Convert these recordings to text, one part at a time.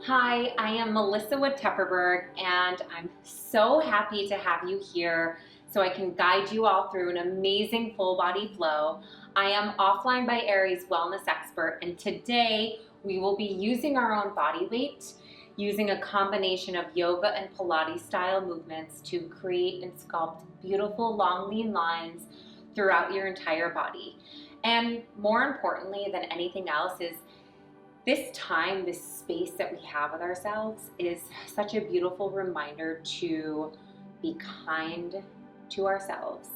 Hi, I am Melissa Wood-Tepperberg, and I'm so happy to have you here so I can guide you all through an amazing full body flow. I am Offline by Aerie's wellness expert, and today we will be using our own body weight, using a combination of yoga and Pilates style movements to create and sculpt beautiful long lean lines throughout your entire body. And more importantly than anything else is this time, this space that we have with ourselves is such a beautiful reminder to be kind to ourselves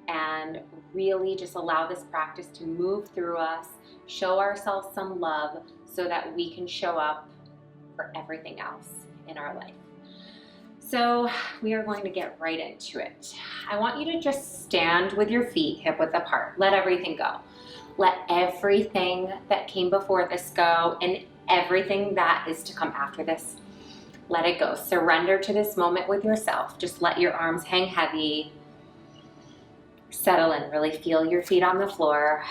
and really just allow this practice to move through us, show ourselves some love so that we can show up for everything else in our life. So we are going to get right into it. I want you to just stand with your feet hip width apart. Let everything go. Let everything that came before this go and everything that is to come after this, let it go. Surrender to this moment with yourself. Just let your arms hang heavy. Settle in. Really feel your feet on the floor.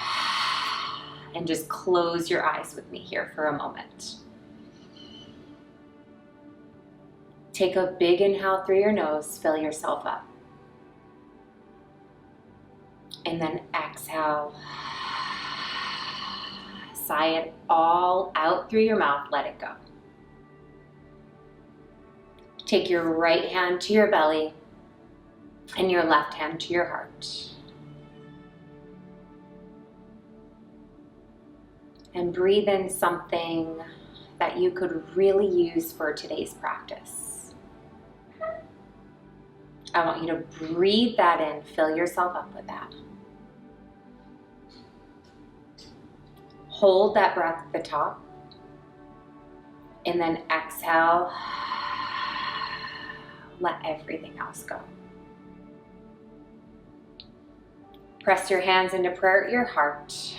And just close your eyes with me here for a moment. Take a big inhale through your nose. Fill yourself up. And then exhale. Sigh it all out through your mouth, let it go. Take your right hand to your belly and your left hand to your heart. And breathe in something that you could really use for today's practice. I want you to breathe that in, fill yourself up with that. Hold that breath at the top, and then exhale, let everything else go. Press your hands into prayer at your heart,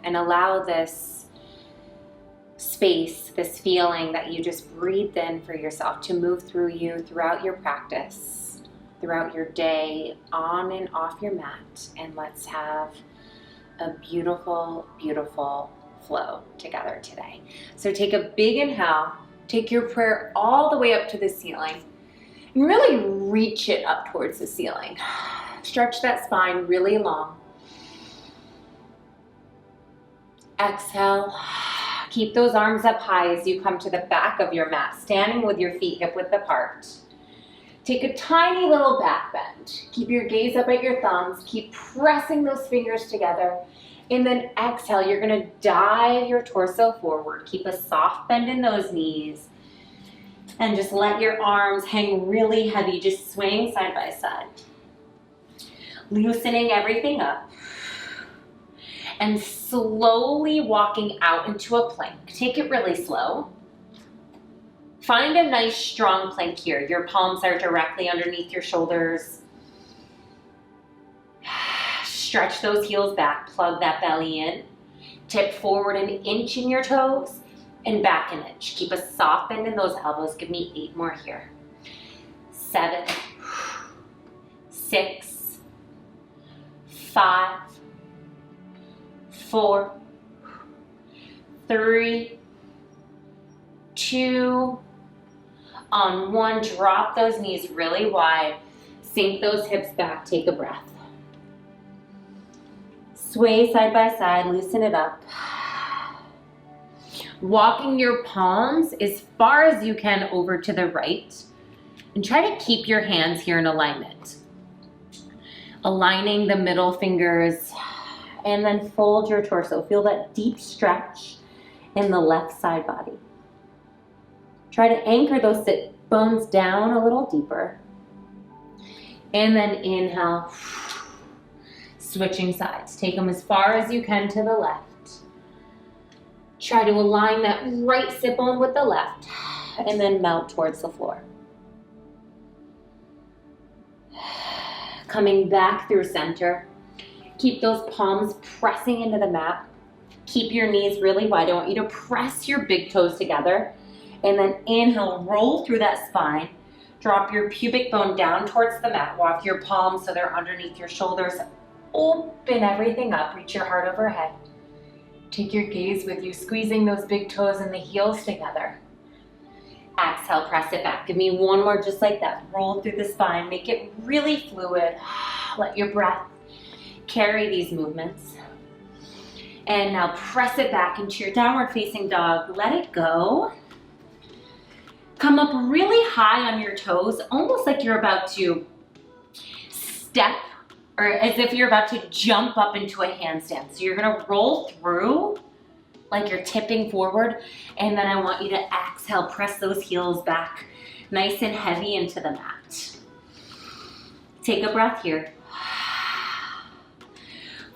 and allow this space, this feeling that you just breathed in for yourself to move through you throughout your practice, throughout your day, on and off your mat, and let's have a beautiful, beautiful flow together today. So take a big inhale, take your prayer all the way up to the ceiling, and really reach it up towards the ceiling. Stretch that spine really long. Exhale, keep those arms up high as you come to the back of your mat, standing with your feet hip width apart. Take a tiny little back bend. Keep your gaze up at your thumbs. Keep pressing those fingers together. And then exhale, you're gonna dive your torso forward. Keep a soft bend in those knees. And just let your arms hang really heavy, just swaying side by side. Loosening everything up. And slowly walking out into a plank. Take it really slow. Find a nice strong plank here. Your palms are directly underneath your shoulders. Stretch those heels back, plug that belly in. Tip forward an inch in your toes and back an inch. Keep a soft bend in those elbows. Give me 8 more here. 7, 6, 5, 4, 3, 2, on 1, drop those knees really wide. Sink those hips back, take a breath. Sway side by side, loosen it up. Walking your palms as far as you can over to the right. And try to keep your hands here in alignment. Aligning the middle fingers. And then fold your torso. Feel that deep stretch in the left side body. Try to anchor those sit bones down a little deeper. And then inhale, switching sides. Take them as far as you can to the left. Try to align that right sit bone with the left, and then melt towards the floor. Coming back through center. Keep those palms pressing into the mat. Keep your knees really wide. I want you to press your big toes together. And then inhale, roll through that spine. Drop your pubic bone down towards the mat. Walk your palms so they're underneath your shoulders. Open everything up. Reach your heart overhead. Take your gaze with you, squeezing those big toes and the heels together. Exhale, press it back. Give me one more just like that. Roll through the spine, make it really fluid. Let your breath carry these movements. And now press it back into your downward facing dog. Let it go. Come up really high on your toes, almost like you're about to step, or as if you're about to jump up into a handstand. So you're gonna roll through like you're tipping forward, and then I want you to exhale, press those heels back nice and heavy into the mat. Take a breath here.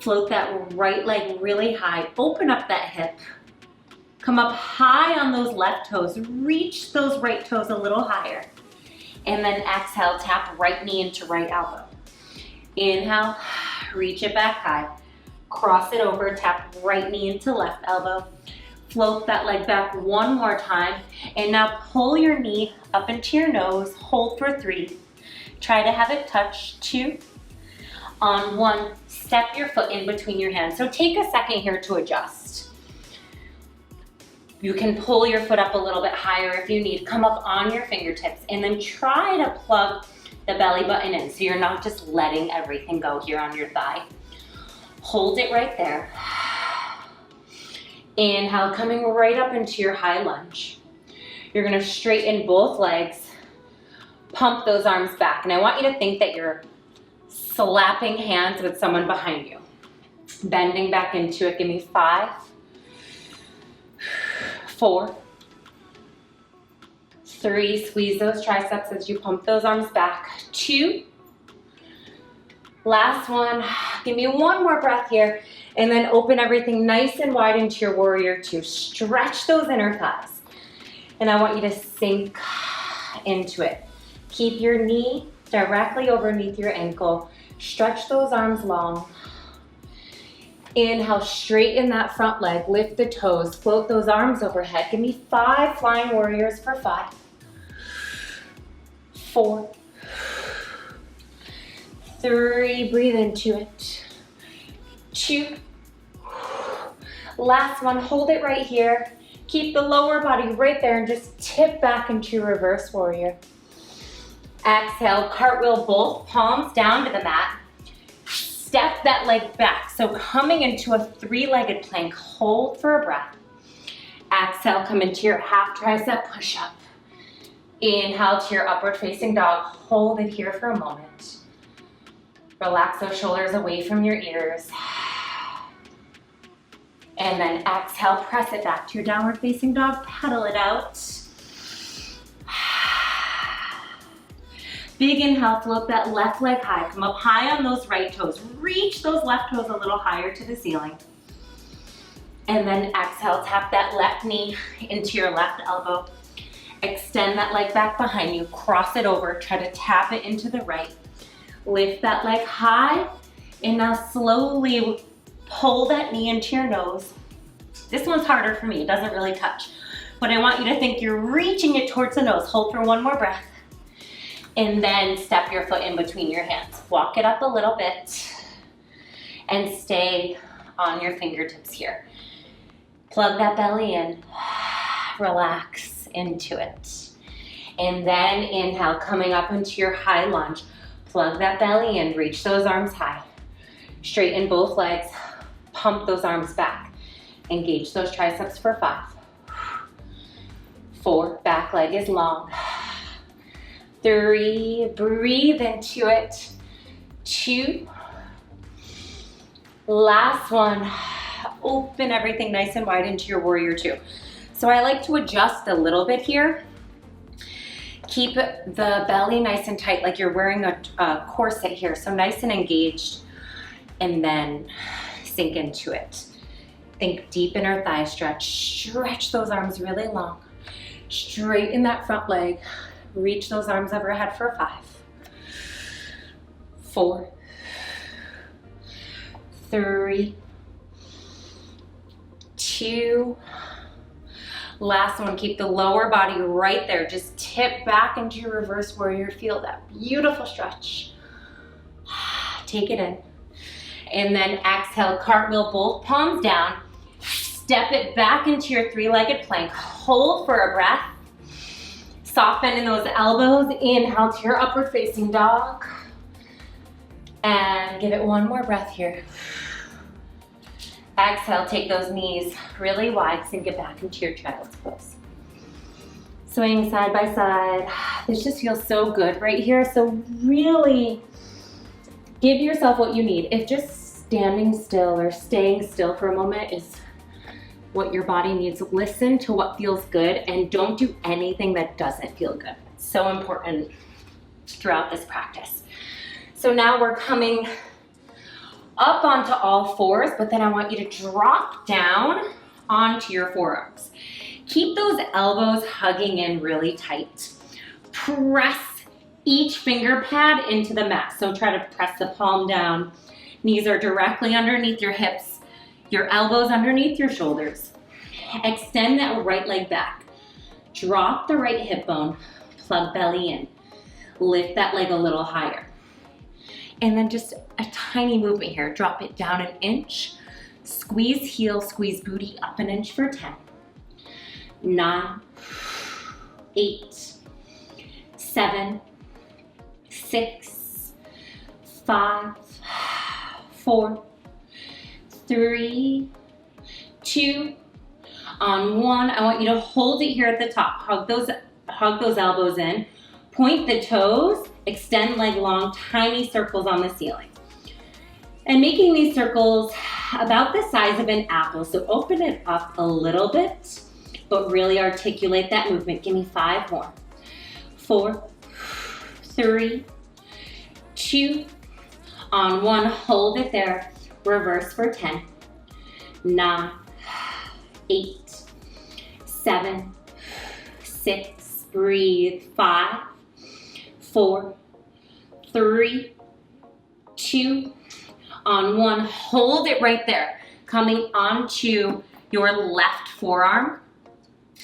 Float that right leg really high, open up that hip. Come up high on those left toes, reach those right toes a little higher. And then exhale, tap right knee into right elbow. Inhale, reach it back high. Cross it over, tap right knee into left elbow. Float that leg back one more time. And now pull your knee up into your nose, hold for 3. Try to have it touch 2. On 1, step your foot in between your hands. So take a second here to adjust. You can pull your foot up a little bit higher if you need. Come up on your fingertips and then try to plug the belly button in so you're not just letting everything go here on your thigh. Hold it right there. Inhale, coming right up into your high lunge. You're gonna straighten both legs, pump those arms back. And I want you to think that you're slapping hands with someone behind you. Bending back into it, give me 5, 4, 3, squeeze those triceps as you pump those arms back. 2, last one. Give me one more breath here, and then open everything nice and wide into your warrior 2. Stretch those inner thighs, and I want you to sink into it. Keep your knee directly underneath your ankle. Stretch those arms long. Inhale, straighten that front leg, lift the toes, float those arms overhead. Give me 5 flying warriors for 5, 4, 3, breathe into it, 2, last one, hold it right here. Keep the lower body right there and just tip back into reverse warrior. Exhale, cartwheel both palms down to the mat. Step that leg back. So coming into a 3-legged plank, hold for a breath. Exhale, come into your half tricep push-up. Inhale to your upward facing dog. Hold it here for a moment. Relax those shoulders away from your ears. And then exhale, press it back to your downward facing dog. Pedal it out. Big inhale, float that left leg high. Come up high on those right toes. Reach those left toes a little higher to the ceiling. And then exhale, tap that left knee into your left elbow. Extend that leg back behind you. Cross it over. Try to tap it into the right. Lift that leg high. And now slowly pull that knee into your nose. This one's harder for me. It doesn't really touch. But I want you to think you're reaching it towards the nose. Hold for one more breath. And then step your foot in between your hands. Walk it up a little bit and stay on your fingertips here. Plug that belly in, relax into it. And then inhale, coming up into your high lunge. Plug that belly in, reach those arms high. Straighten both legs, pump those arms back. Engage those triceps for 5, 4, back leg is long. 3, breathe into it. 2, last one. Open everything nice and wide into your warrior 2. So I like to adjust a little bit here. Keep the belly nice and tight, like you're wearing a corset here, so nice and engaged, and then sink into it. Think deep inner thigh stretch. Stretch those arms really long. Straighten that front leg. Reach those arms overhead for 5, 4, 3, 2. Last one, keep the lower body right there. Just tip back into your reverse warrior. Feel that beautiful stretch. Take it in. And then exhale, cartwheel both palms down. Step it back into your 3-legged plank. Hold for a breath. Soften in those elbows. Inhale to your upward facing dog. And give it one more breath here. Exhale, take those knees really wide, sink it back into your child's pose. Swing side by side. This just feels so good right here. So really give yourself what you need. If just standing still or staying still for a moment is what your body needs, listen to what feels good and don't do anything that doesn't feel good. It's so important throughout this practice. So now we're coming up onto all fours, but then I want you to drop down onto your forearms. Keep those elbows hugging in really tight. Press each finger pad into the mat. So try to press the palm down. Knees are directly underneath your hips. Your elbows underneath your shoulders. Extend that right leg back. Drop the right hip bone. Plug belly in. Lift that leg a little higher. And then just a tiny movement here. Drop it down an inch. Squeeze heel, squeeze booty up an inch for 10. 9, 8, 7, 6, 5, 4, 3, 2, on 1. I want you to hold it here at the top. Hug those elbows in. Point the toes. Extend leg long, tiny circles on the ceiling. And making these circles about the size of an apple. So open it up a little bit, but really articulate that movement. Give me 5 more. 4, 3, 2, on 1, hold it there. Reverse for 10. 9, 8, 7, 6, breathe. 5, 4, 3, 2, on 1, hold it right there. Coming onto your left forearm,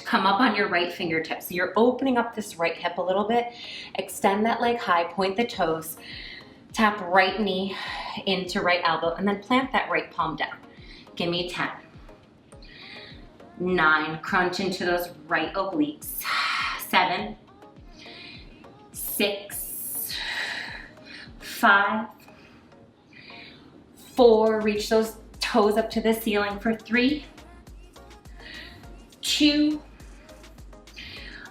come up on your right fingertips. So you're opening up this right hip a little bit. Extend that leg high, point the toes, tap right knee into right elbow, and then plant that right palm down. Give me 10. 9, crunch into those right obliques. 7, 6, 5, 4, reach those toes up to the ceiling for 3, 2,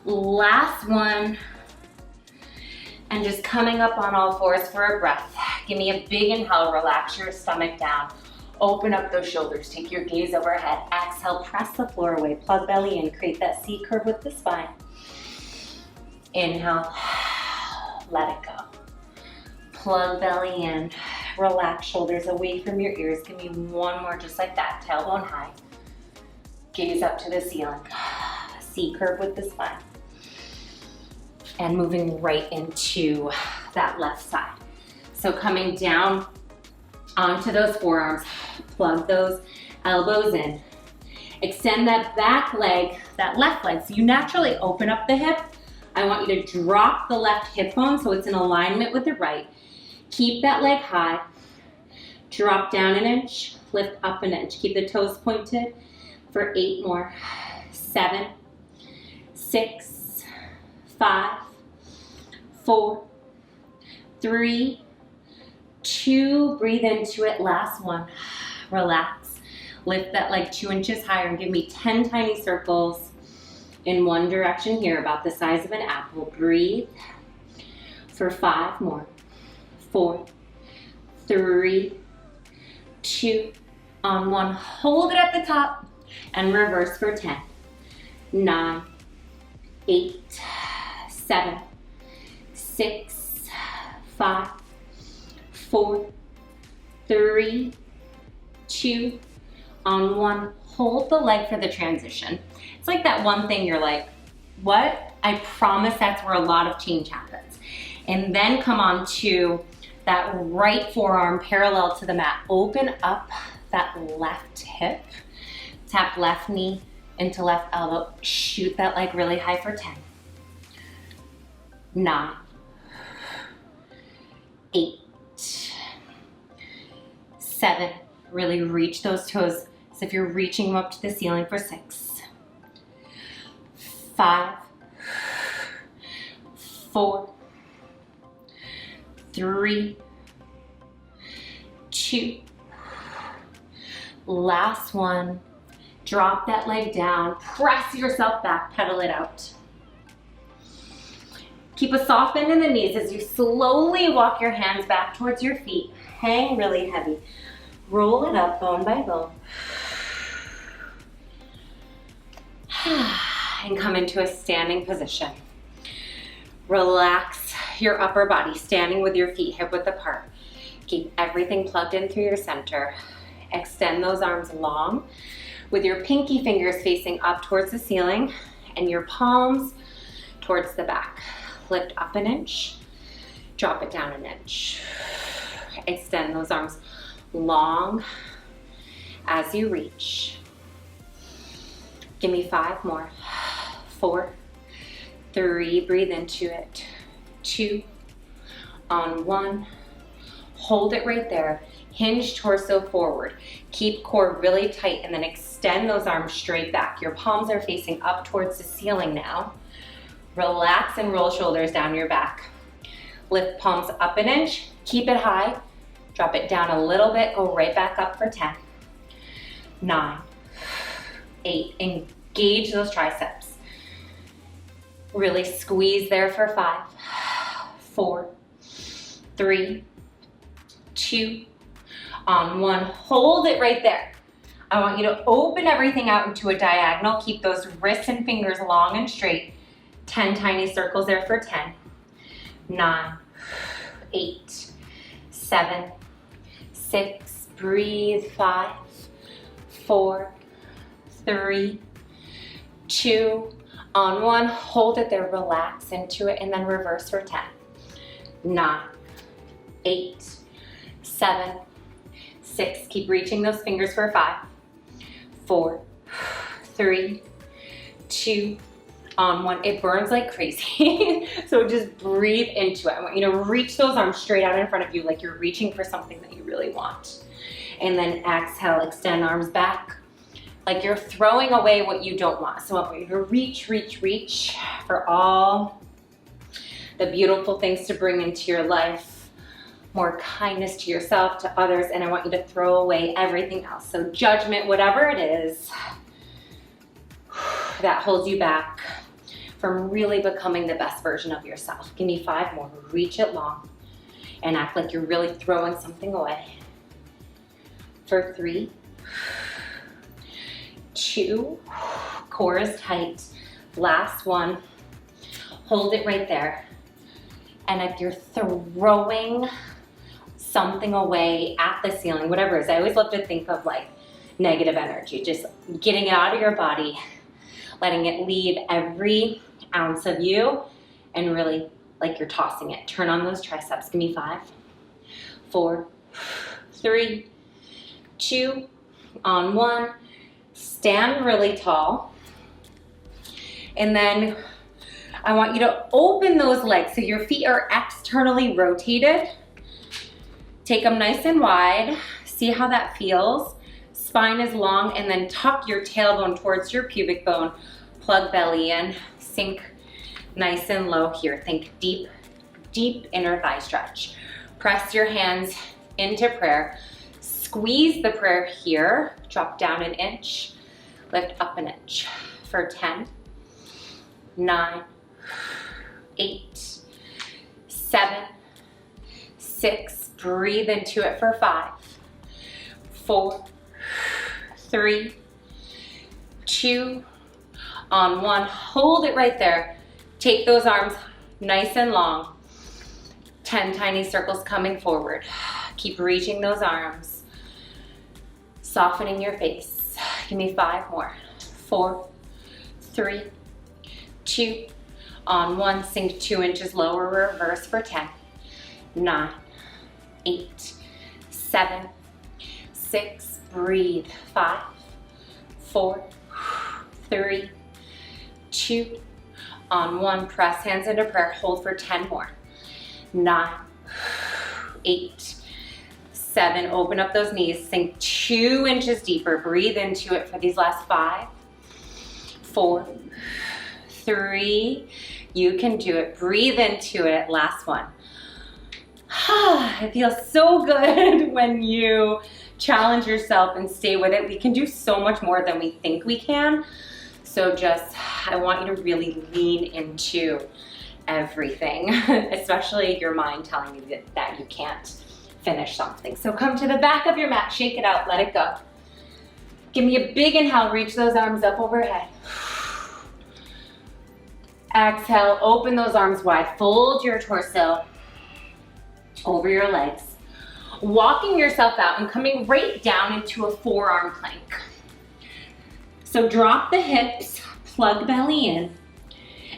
last one, and just coming up on all fours for a breath. Give me a big inhale, relax your stomach down, open up those shoulders, take your gaze overhead, exhale, press the floor away, plug belly in, create that C curve with the spine. Inhale, let it go. Plug belly in, relax shoulders away from your ears. Give me one more just like that, tailbone high. Gaze up to the ceiling. C curve with the spine. And moving right into that left side. So coming down onto those forearms, plug those elbows in. Extend that back leg, that left leg. So you naturally open up the hip. I want you to drop the left hip bone so it's in alignment with the right. Keep that leg high. Drop down an inch, lift up an inch. Keep the toes pointed for 8 more. 7, 6, 5, 4, 3, 2. Breathe into it. Last one. Relax. Lift that leg 2 inches higher and give me 10 tiny circles in one direction here, about the size of an apple. Breathe for 5 more. 4, 3, 2, on 1. Hold it at the top and reverse for 10. 9, 8, 7, 6, 5, 4, 3, 2, on 1. Hold the leg for the transition. It's like that one thing you're like, what? I promise that's where a lot of change happens. And then come on to that right forearm parallel to the mat. Open up that left hip. Tap left knee into left elbow. Shoot that leg really high for 10. 9, 8, 7. Really reach those toes as if you're reaching them up to the ceiling for 6, 5, 4, 3, 2. Last one. Drop that leg down, press yourself back, pedal it out. Keep a soft bend in the knees as you slowly walk your hands back towards your feet. Hang really heavy. Roll it up bone by bone. And come into a standing position. Relax your upper body, standing with your feet hip width apart. Keep everything plugged in through your center. Extend those arms long with your pinky fingers facing up towards the ceiling and your palms towards the back. Lift up an inch, drop it down an inch. Extend those arms long as you reach. Give me 5 more. 4, 3, breathe into it. 2, on 1, hold it right there. Hinge torso forward. Keep core really tight and then extend those arms straight back. Your palms are facing up towards the ceiling now. Relax and roll shoulders down your back. Lift palms up an inch, keep it high. Drop it down a little bit, go right back up for 10. 9, 8, engage those triceps. Really squeeze there for 5, 4, 3, 2, on 1, hold it right there. I want you to open everything out into a diagonal. Keep those wrists and fingers long and straight. 10 tiny circles there for 10, 9, 8, 7, 6, breathe, 5, 4, 3, 2, on 1, hold it there, relax into it, and then reverse for 10, 9, 8, 7, 6, keep reaching those fingers for 5, 4, 3, 2, on 1. It burns like crazy, so just breathe into it. I want you to reach those arms straight out in front of you like you're reaching for something that you really want. And then exhale, extend arms back like you're throwing away what you don't want. So I want you to reach, reach, reach for all the beautiful things to bring into your life, more kindness to yourself, to others, and I want you to throw away everything else. So judgment, whatever it is that holds you back from really becoming the best version of yourself. Give me 5 more. Reach it long and act like you're really throwing something away. For 3, 2, core is tight. Last one. Hold it right there. And if you're throwing something away at the ceiling, whatever it is, I always love to think of like negative energy, just getting it out of your body, letting it leave every ounce of you, and really like you're tossing it. Turn on those triceps. Give me 5, 4, 3, 2, on 1. Stand really tall. And then I want you to open those legs so your feet are externally rotated. Take them nice and wide. See how that feels. Spine is long, and then tuck your tailbone towards your pubic bone. Plug belly in, sink nice and low here. Think deep, deep inner thigh stretch. Press your hands into prayer. Squeeze the prayer here. Drop down an inch. Lift up an inch for 10, 9, 8, 7, 6. Breathe into it for 5, 4, 3, 2, on 1. Hold it right there. Take those arms nice and long. 10 tiny circles coming forward. Keep reaching those arms. Softening your face. Give me 5 more. 4, 3, 2, on 1. Sink 2 inches lower, reverse for 10, 9, 8, 7, 6. Breathe. 5, 4, 3, 2, on 1. Press hands into prayer. Hold for 10 more. 9, 8, 7. Open up those knees. Sink 2 inches deeper. Breathe into it for these last 5, 4, 3, You can do it. Breathe into it. Last one. It feels so good when you challenge yourself and stay with it. We can do so much more than we think we can. So I want you to really lean into everything, especially your mind telling you that you can't finish something. So come to the back of your mat, shake it out, let it go. Give me a big inhale, reach those arms up overhead. Exhale, open those arms wide, fold your torso over your legs. Walking yourself out and coming right down into a forearm plank. So drop the hips, plug belly in,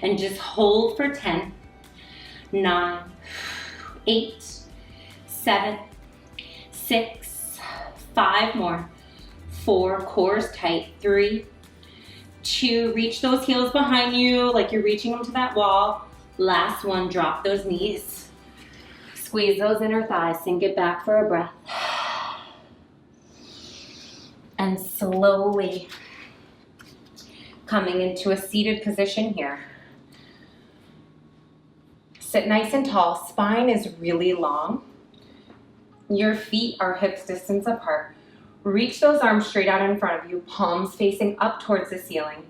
and just hold for 10, 9, 8, 7, 6, 5 more, 4, core's tight, 3, 2, reach those heels behind you like you're reaching them to that wall. Last one, drop those knees. Squeeze those inner thighs, sink it back for a breath. And slowly coming into a seated position here. Sit nice and tall, spine is really long. Your feet are hips distance apart. Reach those arms straight out in front of you, palms facing up towards the ceiling.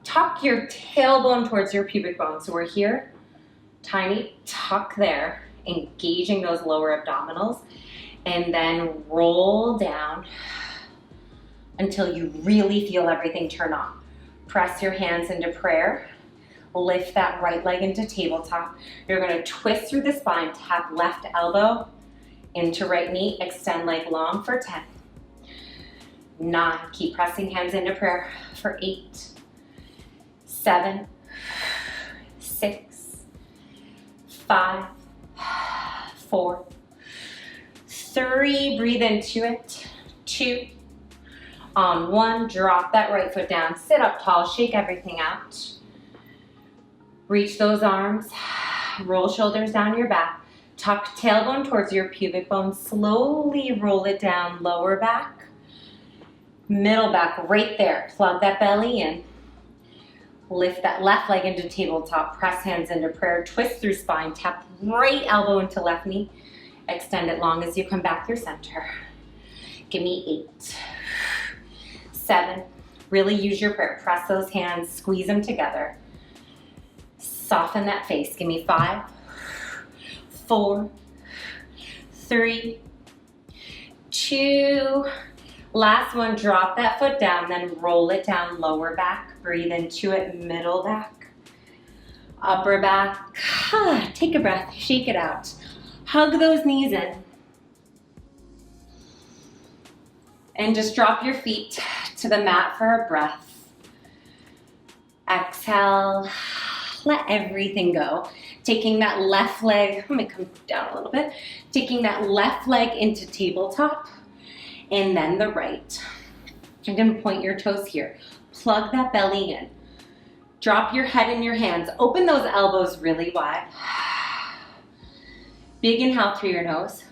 Tuck your tailbone towards your pubic bone. So we're here, tiny tuck there, engaging those lower abdominals, and then roll down until you really feel everything turn on. Press your hands into prayer. Lift that right leg into tabletop. You're going to twist through the spine, tap left elbow into right knee, extend leg long for 10. 9, keep pressing hands into prayer for 8, 7, 6, 5, 4, 3, breathe into it, 2, on 1, drop that right foot down, sit up tall, shake everything out. Reach those arms, roll shoulders down your back, tuck tailbone towards your pubic bone, slowly roll it down, lower back, middle back, right there. Plug that belly in, lift that left leg into tabletop, press hands into prayer, twist through spine, tap right elbow into left knee, extend it long as you come back through center. Give me 8, 7, really use your prayer, press those hands, squeeze them together. Soften that face. Give me 5, 4, 3, 2. Last one, drop that foot down, then roll it down, lower back. Breathe into it, middle back, upper back. Take a breath, shake it out. Hug those knees in. And just drop your feet to the mat for a breath. Exhale. Let everything go. Taking that left leg, let me come down a little bit. Taking that left leg into tabletop and then the right. You're gonna point your toes here. Plug that belly in. Drop your head in your hands. Open those elbows really wide. Big inhale through your nose.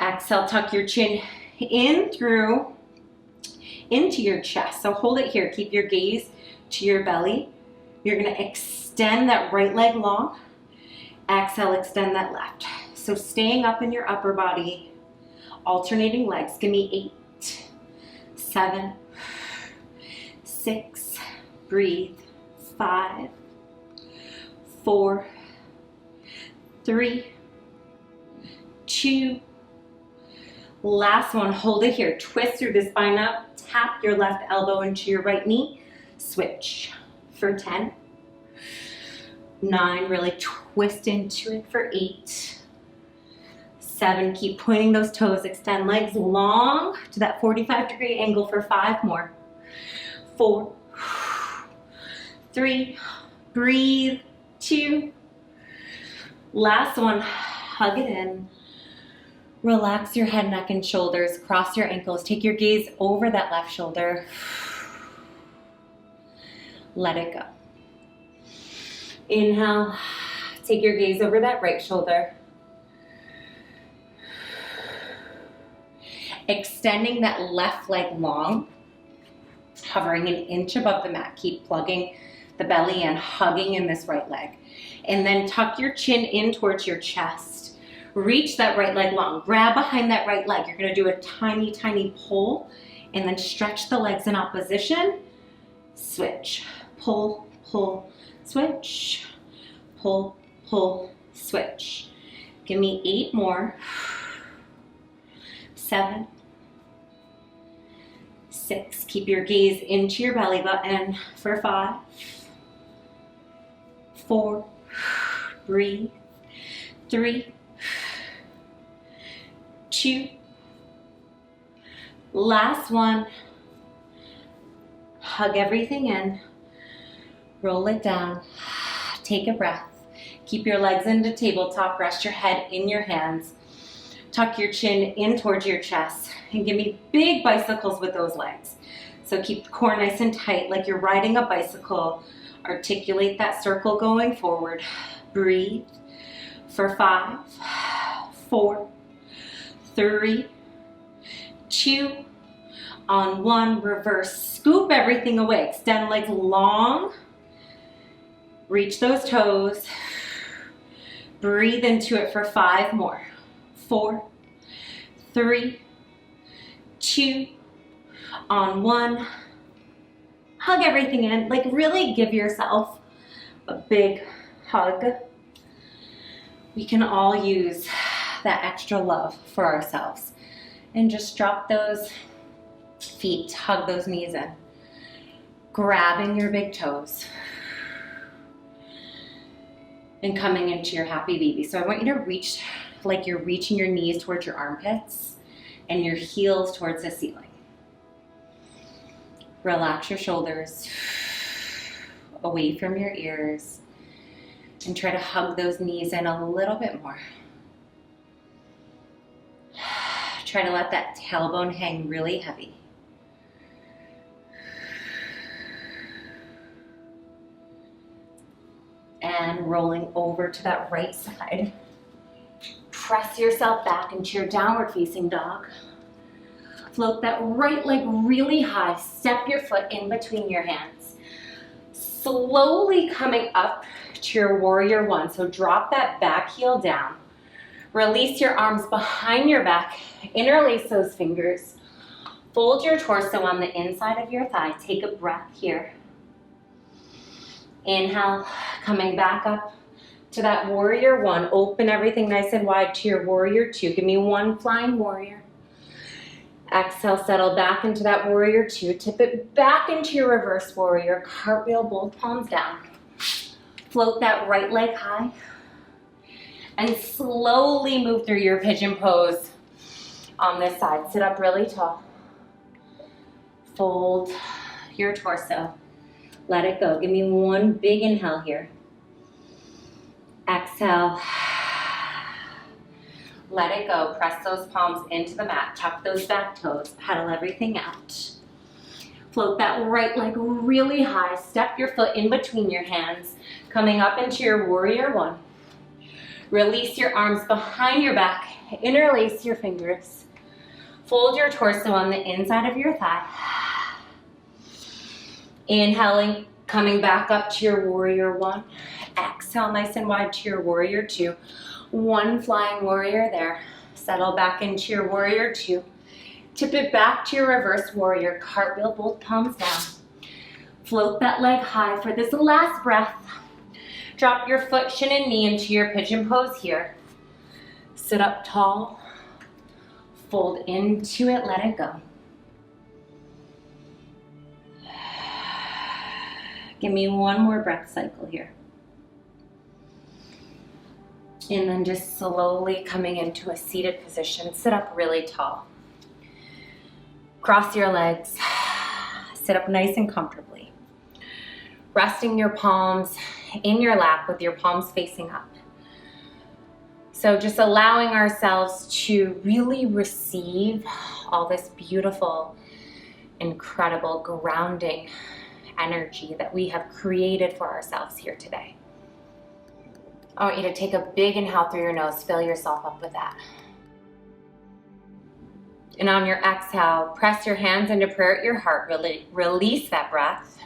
Exhale, tuck your chin in through into your chest. So hold it here. Keep your gaze to your belly. You're gonna extend that right leg long. Exhale, extend that left. So staying up in your upper body, alternating legs. Give me 8, 7, 6, breathe, 5, 4, 3, 2, last one, hold it here. Twist through the spine up, tap your left elbow into your right knee, switch for 10, 9, really twist into it for 8, 7, keep pointing those toes, extend legs long to that 45-degree angle for 5 more, 4, 3, breathe, 2, last one, hug it in, relax your head, neck, and shoulders, cross your ankles, take your gaze over that left shoulder, let it go. Inhale, take your gaze over that right shoulder. Extending that left leg long, hovering an inch above the mat. Keep plugging the belly in, hugging in this right leg. And then tuck your chin in towards your chest. Reach that right leg long. Grab behind that right leg. You're gonna do a tiny, tiny pull and then stretch the legs in opposition. Switch. Pull, pull, switch. Pull, pull, switch. Give me 8 more. 7, 6. Keep your gaze into your belly button for 5, 4. Breathe. 3, 2. Last one. Hug everything in. Roll it down. Take a breath. Keep your legs into tabletop. Rest your head in your hands. Tuck your chin in towards your chest and give me big bicycles with those legs. So keep the core nice and tight like you're riding a bicycle. Articulate that circle going forward. Breathe for 5, 4, 3, 2, on 1. Reverse. Scoop everything away. Extend legs long. Reach those toes. Breathe into it for 5 more. 4, 3, 2, on 1. Hug everything in. Like really give yourself a big hug. We can all use that extra love for ourselves. And just drop those feet, hug those knees in. Grabbing your big toes. And coming into your happy baby. So I want you to reach like you're reaching your knees towards your armpits and your heels towards the ceiling. Relax your shoulders away from your ears and try to hug those knees in a little bit more. Try to let that tailbone hang really heavy. And rolling over to that right side. Press yourself back into your downward facing dog. Float that right leg really high. Step your foot in between your hands. Slowly coming up to your warrior 1. So drop that back heel down. Release your arms behind your back. Interlace those fingers. Fold your torso on the inside of your thigh. Take a breath here. Inhale, coming back up to that warrior 1. Open everything nice and wide to your warrior 2. Give me 1 flying warrior. Exhale, settle back into that warrior 2. Tip it back into your reverse warrior. Cartwheel, both palms down. Float that right leg high. And slowly move through your pigeon pose on this side. Sit up really tall. Fold your torso. Let it go. Give me 1 big inhale here. Exhale. Let it go. Press those palms into the mat. Tuck those back toes. Pedal everything out. Float that right leg really high. Step your foot in between your hands. Coming up into your warrior 1. Release your arms behind your back. Interlace your fingers. Fold your torso on the inside of your thigh. Inhaling, coming back up to your warrior 1. Exhale, nice and wide to your warrior 2. 1 flying warrior there. Settle back into your warrior 2. Tip it back to your reverse warrior. Cartwheel, both palms down. Float that leg high for this last breath. Drop your foot, shin, and knee into your pigeon pose here. Sit up tall. Fold into it, let it go. Give me 1 more breath cycle here. And then just slowly coming into a seated position. Sit up really tall. Cross your legs. Sit up nice and comfortably. Resting your palms in your lap with your palms facing up. So just allowing ourselves to really receive all this beautiful, incredible grounding energy that we have created for ourselves here today. I want you to take a big inhale through your nose. Fill yourself up with that. And on your exhale, press your hands into prayer at your heart. Release that breath.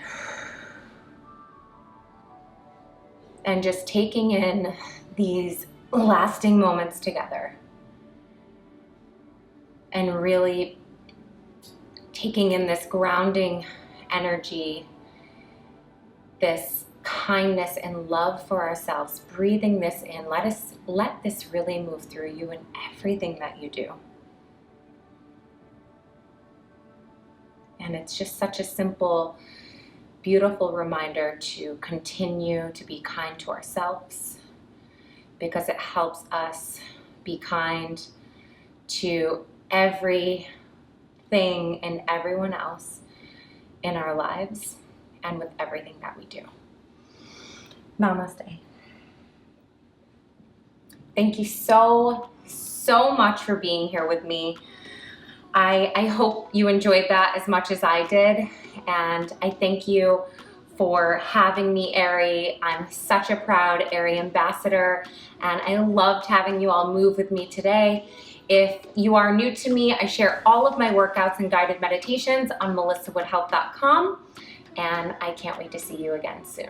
and just taking in these lasting moments together and really taking in this grounding energy, this kindness and love for ourselves, breathing this in. Let this really move through you in everything that you do. And it's just such a simple, beautiful reminder to continue to be kind to ourselves, because it helps us be kind to everything and everyone else in our lives and with everything that we do. Namaste. Thank you so much for being here with me. I hope you enjoyed that as much as I did, and I thank you for having me, Aerie. I'm such a proud Aerie ambassador, and I loved having you all move with me today. If you are new to me, I share all of my workouts and guided meditations on melissawoodhealth.com, and I can't wait to see you again soon.